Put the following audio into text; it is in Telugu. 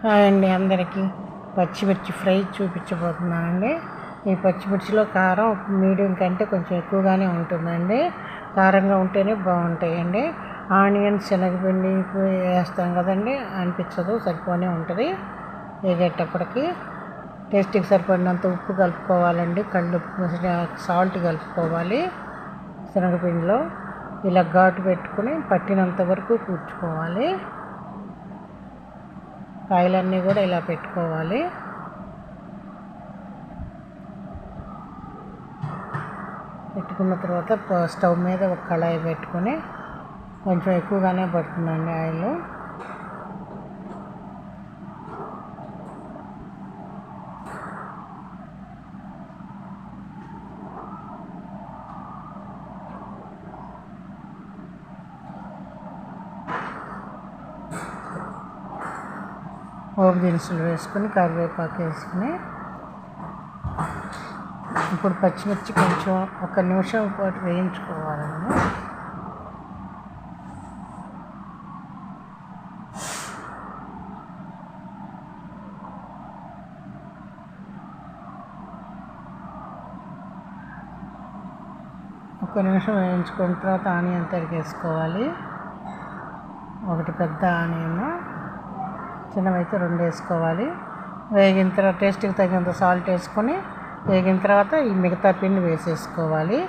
హాయ్ అండి అందరికీ. పచ్చిమిర్చి ఫ్రై చూపించబోతున్నానండి. ఈ పచ్చిమిర్చిలో కారం మీడియం కంటే కొంచెం ఎక్కువగానే ఉంటుందండి. కారంగా ఉంటేనే బాగుంటాయండి. ఆనియన్ శనగపిండి వేస్తాం కదండి, అనిపించదు, సరిపోనే ఉంటుంది. వేగేటప్పటికి టేస్ట్కి సరిపడినంత ఉప్పు కలుపుకోవాలండి. సాల్ట్ కలుపుకోవాలి. శనగపిండిలో ఇలా ఘాటు పెట్టుకుని పట్టినంత వరకు కూర్చుకోవాలి. కాయలన్నీ కూడా ఇలా పెట్టుకోవాలి. పెట్టుకున్న తర్వాత స్టవ్ మీద ఒక కళాయి పెట్టుకొని, కొంచెం ఎక్కువగానే పడుతుందండి ఆయిల్. పోపు దినుసులు వేసుకొని, కరివేపాకు వేసుకుని, ఇప్పుడు పచ్చిమిర్చి కొంచెం 1 నిమిషం పాటు వేయించుకోవాలండి. ఒక నిమిషం వేయించుకున్న తర్వాత ఆనియన్ తరిగేసుకోవాలి. 1 పెద్ద ఆనియన్, చిన్నవైతే 2 వేసుకోవాలి. వేగిన తర్వాత టేస్ట్కి తగినంత సాల్ట్ వేసుకొని వేగిన తర్వాత ఈ మిగతా పిండి వేసేసుకోవాలి.